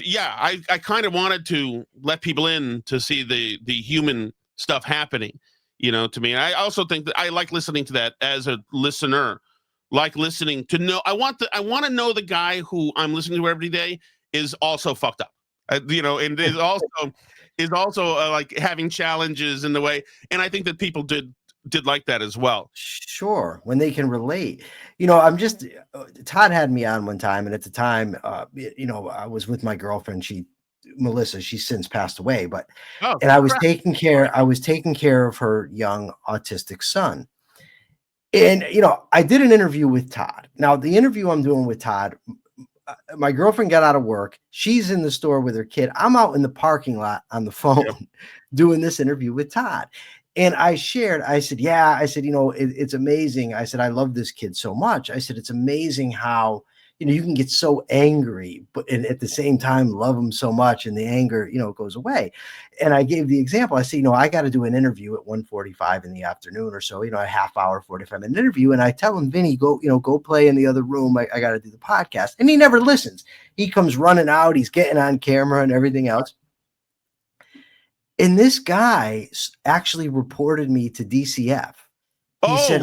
yeah, I kind of wanted to let people in to see the human stuff happening, to me. And I also think that I like listening to that as a listener. Like listening to know, I want to know the guy who I'm listening to every day is also fucked up, and is also like having challenges in the way. And I think that people did like that as well. Sure, when they can relate. I'm just Todd had me on one time, and at the time, I was with my girlfriend. Melissa, she's since passed away, but I was taking care of her young autistic son. And, I did an interview with Todd. Now, the interview I'm doing with Todd, my girlfriend got out of work. She's in the store with her kid. I'm out in the parking lot on the phone doing this interview with Todd. And I said, it's amazing. I said, I love this kid so much. I said, it's amazing how, you can get so angry, but at the same time, love him so much. And the anger, goes away. And I gave the example. I said, I got to do an interview at 1:45 in the afternoon or so, a half hour, 45-minute interview. And I tell him, Vinny, go play in the other room. I got to do the podcast. And he never listens. He comes running out. He's getting on camera and everything else. And this guy actually reported me to DCF. He said,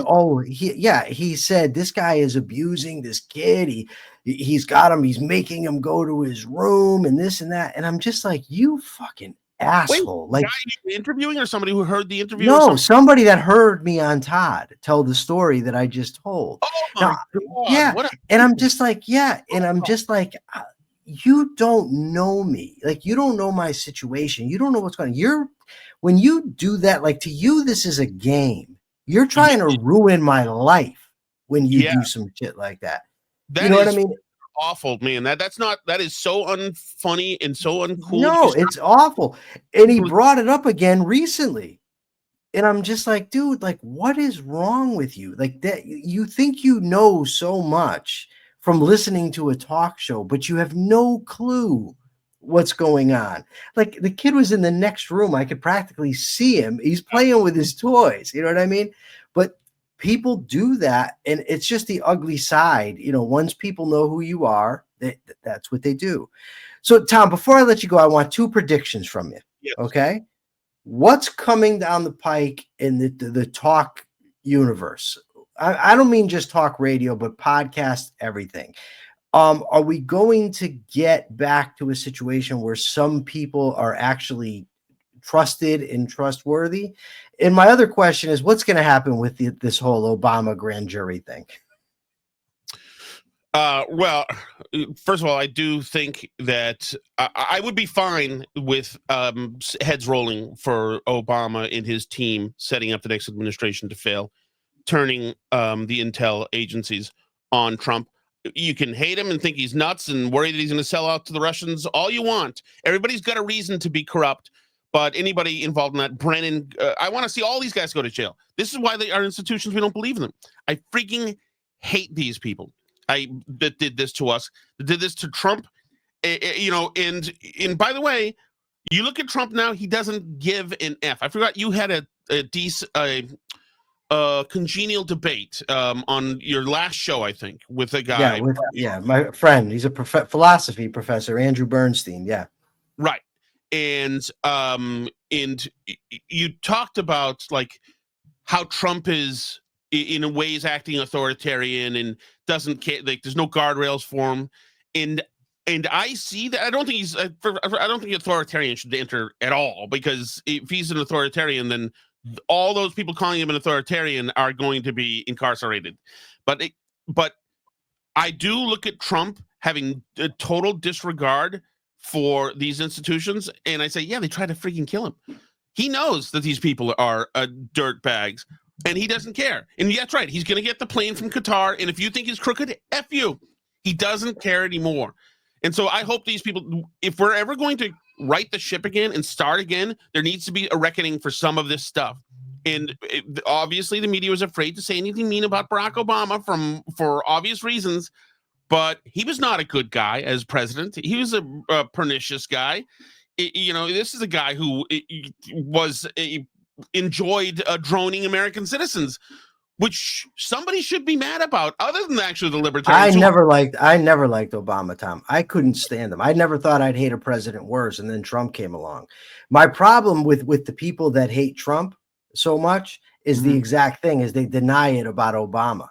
he said, this guy is abusing this kid. He's got him. He's making him go to his room and this and that. And I'm just like, you fucking asshole. Wait, like guy interviewing or somebody who heard the interview? No, somebody that heard me on Todd tell the story that I just told. Oh my God. Yeah. And I'm just like, you don't know me. Like, you don't know my situation. You don't know what's going on. When you do that, like to you, this is a game. You're trying to ruin my life when you do some shit like that. You know what I mean? Awful, man. That is so unfunny and so uncool. No, it's awful. And he brought it up again recently. And I'm just like, dude, like, what is wrong with you? Like that, you think you know so much from listening to a talk show, but you have no clue what's going on. Like the kid was in the next room. I could practically see him. He's playing with his toys. You know what I mean? But people do that, and it's just the ugly side. Once people know who you are, that's what they do. So, Tom, before I let you go, I want 2 predictions from you. Yes. Okay. What's coming down the pike in the talk universe? I don't mean just talk radio, but podcast, everything. Are we going to get back to a situation where some people are actually trusted and trustworthy? And my other question is, what's going to happen with this whole Obama grand jury thing? Well, first of all, I do think that I would be fine with heads rolling for Obama and his team setting up the next administration to fail, turning the intel agencies on Trump. You can hate him and think he's nuts and worry that he's going to sell out to the Russians all you want. Everybody's got a reason to be corrupt, but anybody involved in that, Brennan, I want to see all these guys go to jail. This is why they are institutions. We don't believe in them. I freaking hate these people that did this to us, that did this to Trump. And by the way, you look at Trump now, he doesn't give an F. I forgot you had a congenial debate on your last show, I think, with a guy. My friend. He's a philosophy professor, Andrew Bernstein. Yeah. Right. And you talked about like how Trump is in a ways acting authoritarian and doesn't care, like there's no guardrails for him. And I see that. I don't think authoritarian should enter at all, because if he's an authoritarian, then all those people calling him an authoritarian are going to be incarcerated. But I do look at Trump having a total disregard for these institutions, and I say, yeah, they tried to freaking kill him. He knows that these people are dirt bags, and he doesn't care. And that's right, he's going to get the plane from Qatar, and if you think he's crooked, F you. He doesn't care anymore. And so I hope these people, if we're ever going to right the ship again and start again, there needs to be a reckoning for some of this stuff. And obviously the media was afraid to say anything mean about Barack Obama for obvious reasons, but he was not a good guy as president. He was a pernicious guy. This is a guy who enjoyed droning American citizens, which somebody should be mad about, other than actually the libertarians. I never liked Obama, Tom. I couldn't stand him. I never thought I'd hate a president worse, and then Trump came along. My problem with the people that hate Trump so much is the exact thing, is they deny it about Obama.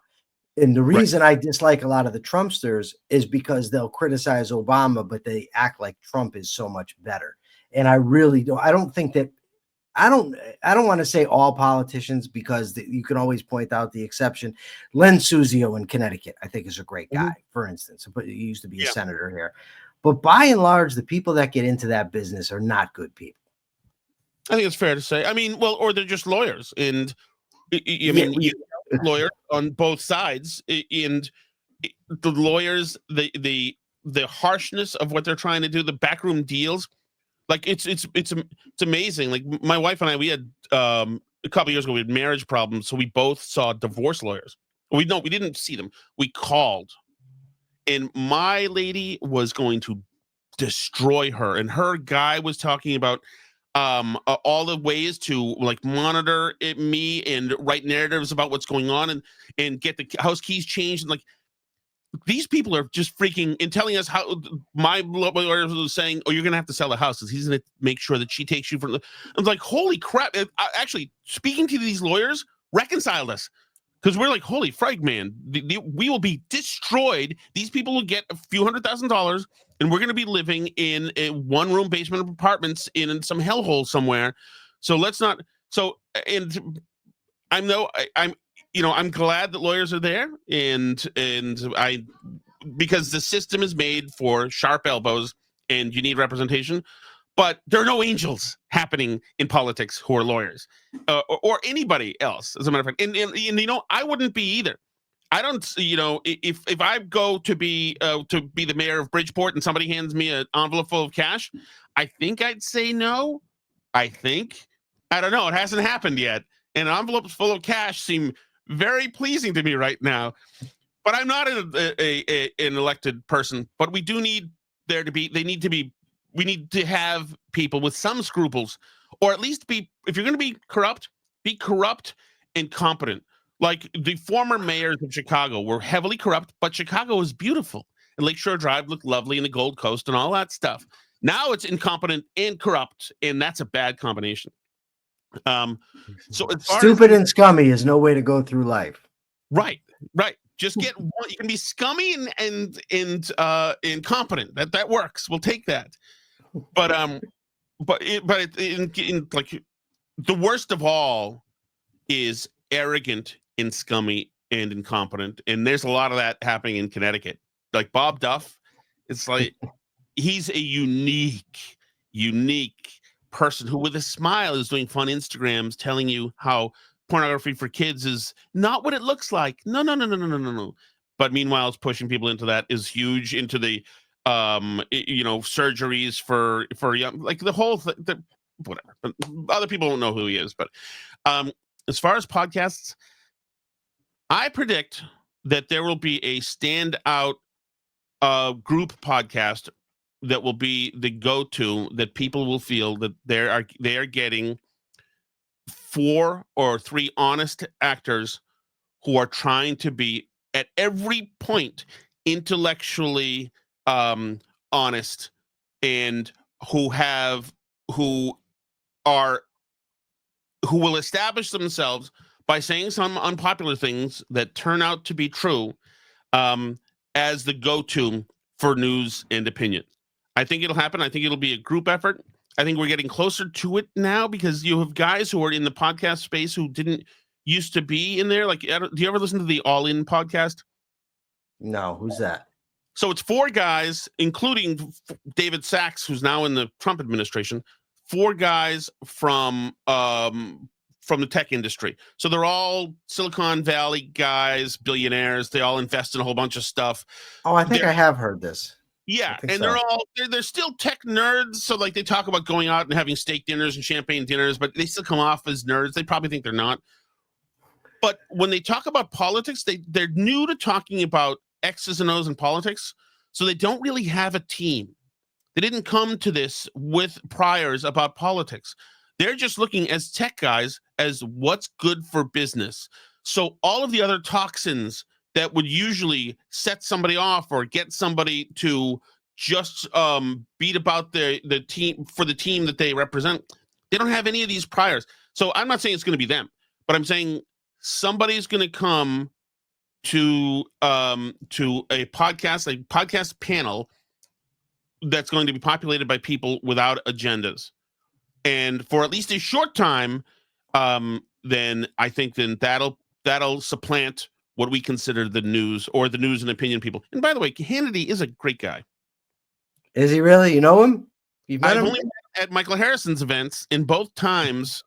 And the reason I dislike a lot of the Trumpsters is because they'll criticize Obama, but they act like Trump is so much better. And I really don't. I don't think that. I don't want to say all politicians, because you can always point out the exception. Len Suzio in Connecticut, I think, is a great guy, for instance. But he used to be a senator here. But by and large, the people that get into that business are not good people. I think it's fair to say. I mean, well, or they're just lawyers, and lawyers on both sides, and the lawyers, the harshness of what they're trying to do, the backroom deals. Like it's amazing. Like my wife and I, we had a couple years ago, we had marriage problems, so we both saw divorce lawyers. We didn't see them. We called, and my lady was going to destroy her, and her guy was talking about all the ways to like monitor me and write narratives about what's going on, and get the house keys changed, and like. These people are just freaking and telling us how my lawyer was saying, oh, you're going to have to sell the house because he's going to make sure that she takes you from the. I'm like, holy crap. Actually, speaking to these lawyers reconciled us, because we're like, holy frag, man, we will be destroyed. These people will get a few $100,000, and we're going to be living in a one-room basement apartments in some hellhole somewhere. So let's not. So, and I'm glad that lawyers are there, and because the system is made for sharp elbows and you need representation, but there are no angels happening in politics who are lawyers, or anybody else, as a matter of fact. And I wouldn't be either. I don't, if I go to be the mayor of Bridgeport and somebody hands me an envelope full of cash, I think I'd say no. I don't know. It hasn't happened yet. And envelopes full of cash seem very pleasing to me right now. but I'm not an elected person. But we do need there to be. We need to have people with some scruples, or at least be. If you're going to be corrupt and competent. Like the former mayors of Chicago were heavily corrupt, but Chicago is beautiful, and Lakeshore Drive looked lovely, and the Gold Coast and all that stuff. Now it's incompetent and corrupt, and that's a bad combination. So stupid and scummy is no way to go through life. Right. Just get one. You can be scummy and incompetent. That works. We'll take that. But like the worst of all is arrogant and scummy and incompetent, and there's a lot of that happening in Connecticut. Like Bob Duff, it's like he's a unique person who, with a smile, is doing fun Instagrams telling you how pornography for kids is not what it looks like. No. But meanwhile, it's pushing people into that, is huge into the surgeries for young, like the whole thing. Whatever. But other people don't know who he is. But as far as podcasts, I predict that there will be a standout group podcast that will be the go-to, that people will feel that they are getting 4 or 3 honest actors who are trying to be at every point intellectually honest, and who will establish themselves by saying some unpopular things that turn out to be true, as the go-to for news and opinion. I think it'll happen. I think it'll be a group effort. I think we're getting closer to it now, because you have guys who are in the podcast space who didn't used to be in there. Like, do you ever listen to the All In podcast? No, who's that? So it's 4 guys, including David Sachs, who's now in the Trump administration. 4 guys from the tech industry. So they're all Silicon Valley guys, billionaires. They all invest in a whole bunch of stuff. Oh, I think I have heard this. Yeah, and they're still tech nerds. So like they talk about going out and having steak dinners and champagne dinners, but they still come off as nerds. They probably think they're not. But when they talk about politics, they're new to talking about X's and O's in politics. So they don't really have a team. They didn't come to this with priors about politics. They're just looking as tech guys as what's good for business. So all of the other toxins that would usually set somebody off or get somebody to just beat about the team for the team that they represent, they don't have any of these priors. So I'm not saying it's going to be them, but I'm saying somebody's going to come to a podcast panel that's going to be populated by people without agendas. And for at least a short time, then I think that'll supplant what we consider the news, or the news and opinion people. And by the way, Hannity is a great guy. Is he really? You know him? You've met him? Only met at Michael Harrison's events, and both times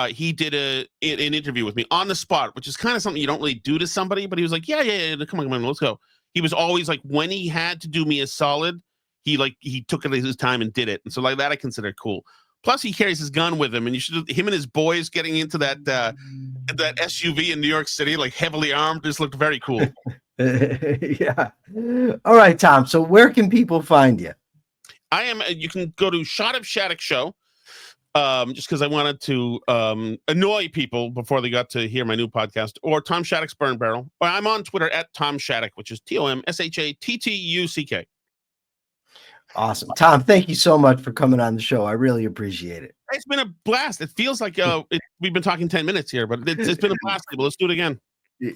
he did an interview with me on the spot, which is kind of something you don't really do to somebody. But he was like, yeah, come on, let's go. He was always like, when he had to do me a solid, he took it as his time and did it. And so like that I consider cool. Plus, he carries his gun with him, and him and his boys getting into that SUV in New York City, like heavily armed, just looked very cool. Yeah. All right, Tom. So where can people find you? You can go to Shot of Shattuck Show, just because I wanted to annoy people before they got to hear my new podcast, or Tom Shattuck's Burn Barrel. I'm on Twitter at Tom Shattuck, which is TomShattuck. Awesome. Tom, thank you so much for coming on the show. I really appreciate it. It's been a blast. It feels like we've been talking 10 minutes here, but it's been a blast. Let's do it again.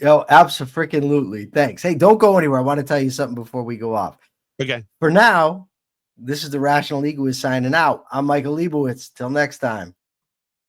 Oh, absolutely. Thanks. Hey, don't go anywhere. I want to tell you something before we go off. Okay. For now, this is the Rational Egoist signing out. I'm Michael Liebowitz. Till next time.